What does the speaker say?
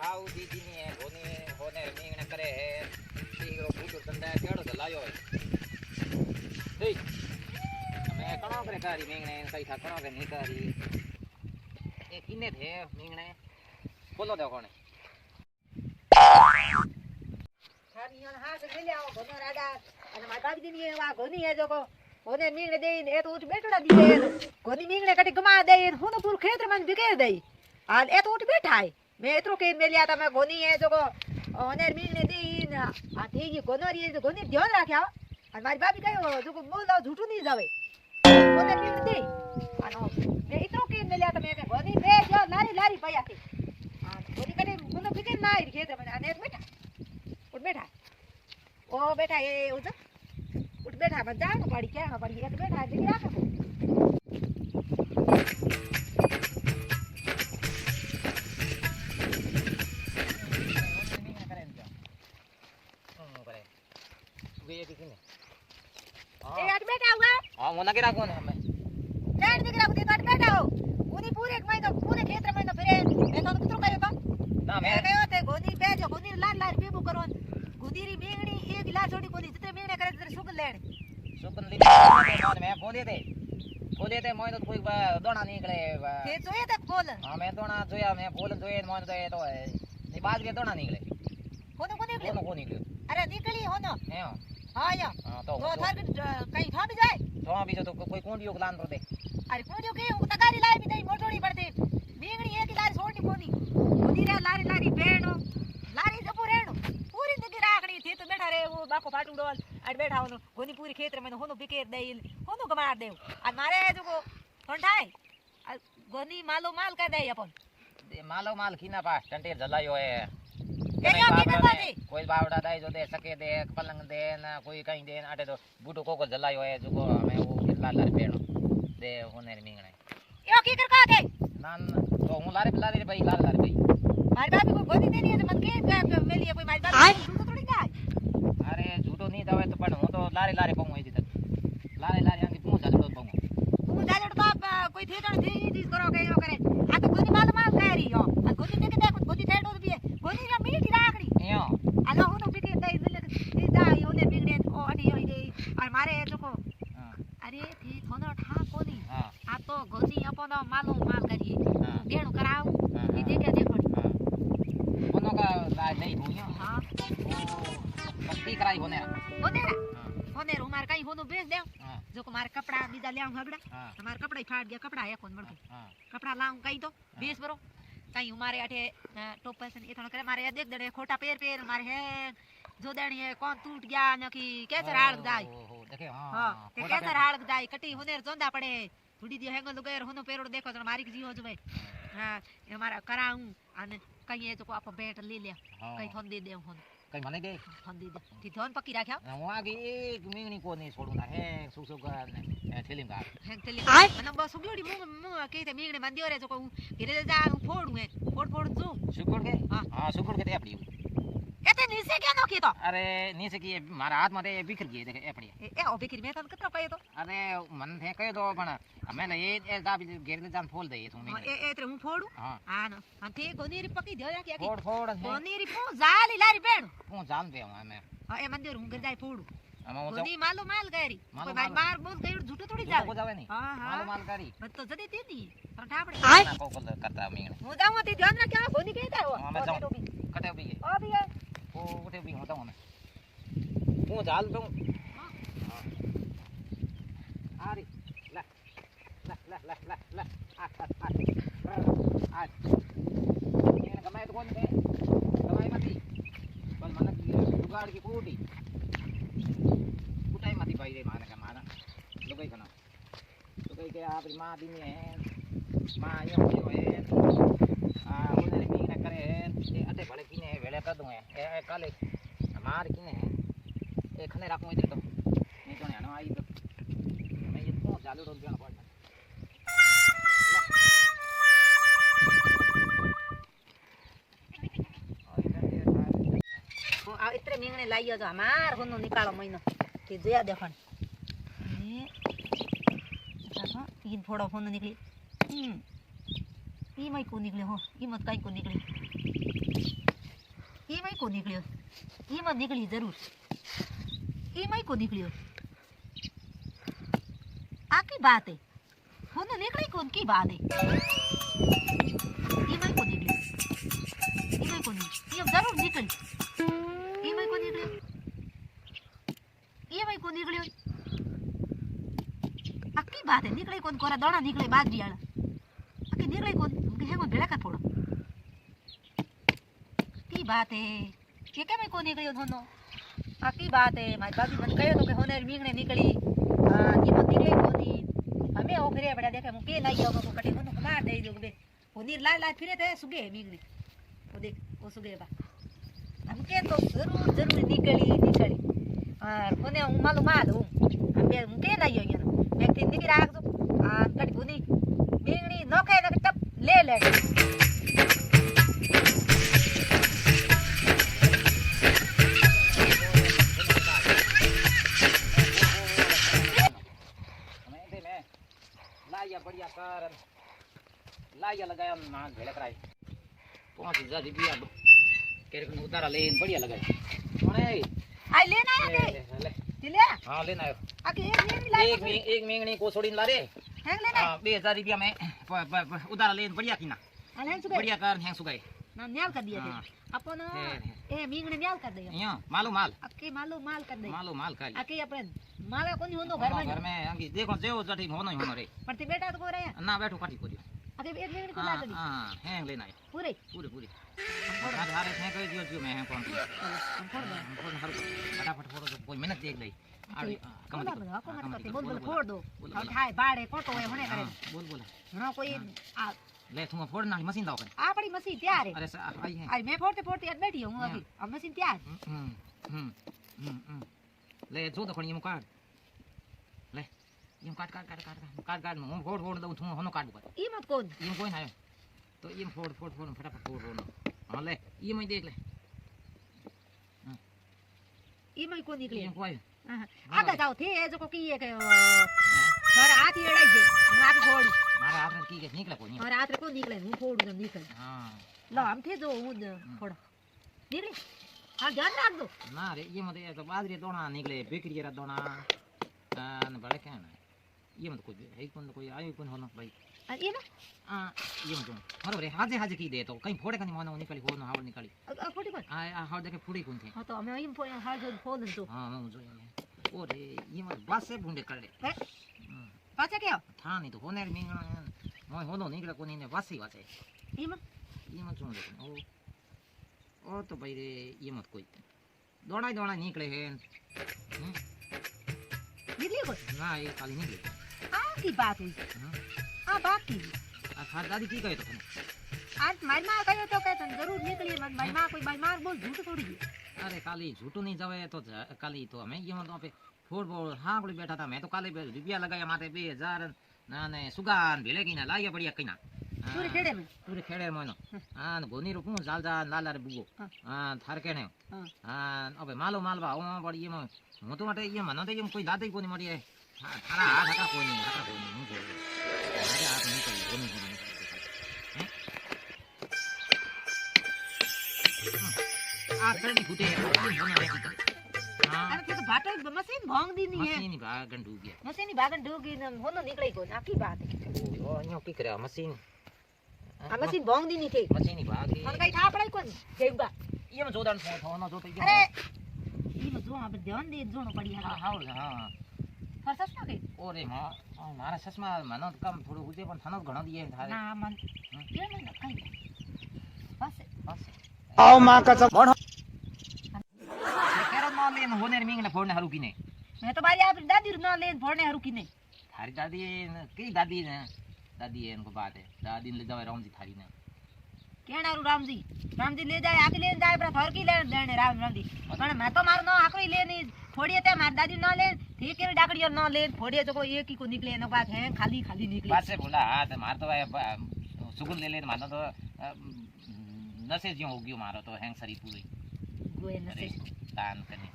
how दीदी ने होने होने मींगने करे है टीगरो फूटो तंदा केड़ो तो लायो है देख मैं कणो करे कारी मींगने कई था कणो करे नहीं कारी ये किने थे मींगने बोलो दे कोने छानियन हाथ ले ले आओ घनो राजा અને મારી બાબી દીની એવા ઘોની હે જોકો ઓને મીંગણે દેઈને એ તો ઉઠ બેઠડા દીએ ઘોની મીંગણે કટી ગમા દેઈ હું પૂર ખેતર માં વિકે દેઈ હાલ એ તો ઉઠ બેઠા હે मैं इतरो के मेलिया था मैं गोनी है जो को ओनेर मींगणे देईन आ थी जी गोनरी है गोनी ध्यान राख्या और मारी बाबी कहो जो को बोल झूठू नहीं जावे ओनेर मींगणे देई आनो मैं इतरो के मेलिया था मैं गोनी बे जो लारी लारी पया थी हां गोनी कटे गोनो फिकर ना आई खेत में आने बैठा उठ बैठा ओ बैठा ये उठ उठ बैठा बस जानो पड़ी क्या पड़ी एक बैठा दिख राखा ये किसने ए अट बैठा हुआ हां मोना के राखो ने हमें लेट दिख रहा है तो अट बैठा हो पूरी पूरे एक महीना पूरे खेत में तो फिरे मैं तो कितरो कयो तो ना मैं कयो ते गोदी पे जो गोदी लाल लाल बेबू करो गोदीरी मींगणी एक गिलास छोटी गोदी जितने मींगणे करे तेरे सुगन लेण सुकन ली मैं बोले थे मोय तो कोई दोना निकले ते जोए तक बोल हां मैं दोना जोया मैं बोल जोए मोय तो ये तो है नहीं बात के दोना निकले कोने को निकले अरे निकली हो ना है हां या हां तो थर कहीं था भी जाए तो बीजो तो कोई कोंडियो लान तो दे अरे कोंडियो के हूं तगारी लाई भी नहीं मोटोड़ी पड़ती मींगणी एक गिलास छोटी कोनी गोदी रे लारी लारी बेणो लारी जपू रेणो पूरी दिगी राखणी थी तो बैठा रे वो बाको फाटू डोल अट बैठा होनो गोनी पूरी खेत में होनो बिकेर देइल होनो गमार देव आ मारे जो को ठंडाई गोनी मालो माल का दे अपन मालो माल कीना पास टंटेर जलायो है कोई बावड़ा दाई जो दे सके दे पलंग दे ना कोई कहीं दे आटे तो बूटो कोको जलायो है जो को हमें वो लाल लाल पेड़ो दे होने मींगणे यो की कर का के नान तो हूं लारे भाई लाल लारे भाई मारी बाबी को गोदी देनी है तो मन के मेलिए कोई मारी बाबी झूठो थोड़ी ना अरे झूठो नहीं जावे तो पण हूं तो लारे लारे पमो इदी तक लारे लारे आंगी तू जाजड़ो पमो तू जाजड़ तो कोई थेटण थी चीज करो के यो करे आ तो गोदी माल माल करी हो आ गोदी देख देख गोदी थेटो भी है गोदी रे मीठी राखड़ी यो आलो होनो बिके दई दिले जाई ओने बिगड़े ओ अडी होई दे और मारे जोको अरे थी थोनो ठा कोनी आ तो गोदी अपन मालो माल करी देणो कराऊ ई देखे देखो कोनो का लाज नहीं हुई हां कत्ती कराई होने होने रुमार कहीं होनो बेच दे जो को मारे कपड़ा बीजा ले आऊं हगड़ा हमारे कपड़ा ही फाट गया कपड़ा है कौन मड़को कपड़ा लाऊं कहीं तो बेच बरो कहीं हमारे अठे टोपसन इथण करे मारे देख दड़े खोटा पैर मारे है जो देणी है कौन टूट गया न कि कैसे हाल जाए देखे हां ते कैसे हाल जाए कटी होने जोंदा पड़े थोड़ी दी हेंगल लुगेर होनो पेरोड़ देखो तो मारी जीव जो भाई हां हमारा कराऊं अने कहीं जो को आप बैठ ले ले कहीं थोन दे दे होन कहीं मने दे थोन दे दे ती थोन पक्की राख्या હું આગે એક મીંગણી કોને છોડું ના હે સુસુ ગાને થેલીમ ગાર हेंग तेली મને બસ સુગડી મુ કે તે મીંગણે મંદિયો રે જો को घिरे जा फोड़ू है फोड़ जो સુકડ કે હા સુકડ કે તે આપડી एते नीचे क्या नो की तो अरे नीचे की मारा हाथ में बिखर गई देखे अपनी ए ओ बिखर में तन कतरो कयो तो अरे मन थे कयो तो पण मैंने ये दाबी घेर जान फोल दे तुम ए तेरे मु फोड़ू हां न हम ठीक गोनी री पकी दे क्या की फोड़ गोनी री पो जाली लारी पेड़ पो जान पे मैं हां ए मंदिर हूं गर जाय फोड़ू हम गोनी मालो माल गरी कोई बार बार बोल कयो झूठो थोड़ी जावे को जावे नहीं हां हां मालो माल करी मत तो जदी दीदी पर ठापड़े को करता मींगण हूं जाऊं ती ध्यान रख क्या गोनी कहता हो मैं जाऊं कटे भी ओ भी है ओ कटे भी होता हूं मैं पो जाल पे आरी ला ला ला ला ला ला आ ये कमाई तो कौन दे कमाई मती बल मन जुगाड़ की फूटी कुटाई मती भाई रे माने का मारा लोगई कना लोगई के आप मां दी में है मां यो है आ उधर मी ना करे ये अटे भले किने वेले कर दूं है ए काले मार किने है ए खने राखूं इधर तो नहीं तो ना आई तो मैं ये को चालू रोक देना पड़ता आ इतरे मींगणे लाइयो जो हमार होनो निकालो महीनो के जोया देखन ये देखो तीन फोड़ो होनो निकली ઈમાંય કો નીકળ્યો હો ઈમાં કઈ કો નીકળ્યો ઈમાંય કો નીકળ્યો ઈમાં નીકળી જરૂર ઈમાંય કો નીકળ્યો આ કી બાત હે હોનો નીકળી કોન કી બાત હે ઈમાંય કો નીકળ્યો ઈમાંય કો નીકળ્યો ઈમ જરૂર નીકળ ઈમાંય કો નીકળ્યો ઈમાંય કો નીકળ્યો આ કી બાત હે નીકળી કોન કોરા દાણા નીકળે બાજરી આળા આકે નીકળે કોન કે હેમાં ભેળા કા થોડો કી બાત હે કે કેમ કો નીકળ્યો હોનો આ કી બાત હે મારી ભાભી મને કહ્યો તો કે હોને મીંગણે નીકળી ઈમાં નીકળે કોની અમે ઓખરે બડા દેખે હું કે લઈ આવો કો કટે હોનો માર દઈ દો બે હોની લાલ લાલ ફિરે તે સુગે મીંગણે ઓ દેખ ઓ સુગે બા हम के तो जरूर जरूर निकली और होने હું માલું હું બે હું કે લઈ આવ્યો વ્યક્તિ નીકળી રાખજો આ કડી ગુની બેંગણી નોખે ને ટપ લે લે લાયા બઢિયા કર લાયા લગાયા ના ભેળે કરાય 5000 રૂપિયા કેરેક નું ઉતારા લઈને બઢિયા લગાય પણ આ લેના આયા લે કે લે હા લેના આવ્યો આ કે એક મીંગણી લાય એક મીંગણી કો છોડીને લા રે હેંગ લેના 2000 રૂપિયા મેં ઉતારા લઈને બઢિયા કીના આ હેંગ સુગે બઢિયા કર હેંગ સુગાય ના ન્યાલ कर दिया थे अपन ए मींगणे न्याल कर दिया અહીંયા માલ अके मालो माल कर दे माल खाली अके अपन माला कोनी होनो घर में घर में अंगी देखो जेવો જટી હોનો હોનો રે पर ते बेटा तो को रहा ના બેઠો કાઠી કોડ્યો अके एक मींगणी को ला दी हां હેંગ લેના આયો पूरे પૂરી હારે હારે હેંગ કરી દિયો મે હેંગ કોણ हम फोड़ दे ફટાફટ ફોડો તો કોઈ મહેનત દેખ લઈ આડી कम मत बोल बोल फोड़ दो अब हाय बाड़े कोटो है होने करे बोल ना कोई आ ले तुम फोड़ ना मशीन दाओ करे आ पड़ी मशीन तैयार है अरे आई है आई मैं फोड़ते फोड़ते आज बैठी हूं अभी अब मशीन तैयार ले जो तो खणी काट ले यूं काट હું फोड़ દઉં છું હોનો કાટ ઉપર ई मत कोन यूं कोई ना तो यूं फोड़ फटाफट फोड़ हां ले ये मैं देख ले ई मैं को निकले यूं कोई आगे जाओ थे जो को की के मारा हाथ एड़ाई जे हाथ फोड़ मारा हाथ में की के निकले कोई मारा हाथ को निकले હું फोड़ दम निकल हां लो हम थे जो હું फोड़ निकले हां ध्यान रख दो ना रे ये मत तो बाजरी दोना निकले बेकरी रा दोना न बड़े क्या ना ये मत कोई है कोई आयो कोन होनो भाई ये ना ये मत मारो रे हाजे की दे तो कहीं फोड़े कनी मोनो निकली होनो हावड़ निकली फोड़ी कोन आ हावड़ देखे फोड़ी कोन थे हां तो हमें इन फोड़ हाल जो फोड़ तो हां मैं जो ओ रे ये मत बस से बूंदे कर ले पाछा क्या था नहीं तो होने रे मिंगणो मोय होनो निकले कोनी ने वासी वासे ये मत जो ओ तो भाई रे ये मत कोई दोना निकले है निकली कोई ना ये खाली निकले आ की बात है आ बाकी आ दादी की कहे तो आज मारी मां कहो तो कहत जरूर निकली मन मारी मां कोई मार बोल झूठ थोड़ी है अरे काली झूठू नहीं जावे तो काली तो हमें ये मतलब पे फोड़ बोल हां कोई बैठा था मैं तो काले रुपया लगाया माथे 2000 ना ने सुगान भेले की ना लाया बढ़िया कइना पूरे खेड़े में मोनो हां गोनी रुपू जाल लाल रे बुगो हां थार के ने हां अबे माल बा ओ बड़ी ये मो तो माटे ये मनो तो ये कोई दादी कोनी मड़ी है थारा हाथ का कोई नहीं हूं बोल अरे आप नहीं कोई गोनी आ कड़ी फुटे अरे तो बाटल मशीन भांग दी नहीं है मशीन भागन डूब गया मशीन भागन डूब गई न होनो निकले को ना की बात है ओ यो की करे मशीन आ मशीन भांग दी नहीं थी मशीन भाग गई हम कहीं था पड़ाई कोन जेबा ये में जोदान फोन जो तो अरे ये में जो आप ध्यान दे जोनो पड़ी है हां हां पर सस्ता के ओरे मारा ससमा मनो कम थोड़ो हुजे पण थानो घणो दिए थारे ना मन ये मन कहीं बस आओ मां कसम केरो न लेन होने मिंगने फोड़ने हरु किने मैं तो बारी आप दादी न लेन फोड़ने हरु किने थारी दादी की दादी ने दादी है इनको बात है दादी ले जावे राम जी थारी ने केना राम जी ले जाए आके ले जाए पर घर की लेने राम जी पण मैं तो मारो न आकरी लेनी फोड़िए ते मार दादी न ले ठीक है डाकड़ी न ले फोड़िए जो को एक ही को निकले न बात है खाली निकले बात से बोला हां तो मार तो सुगुल ले मानो तो नसे जो हो गयो मारो तो हैंग सरी पूरी गोए नसे दान करने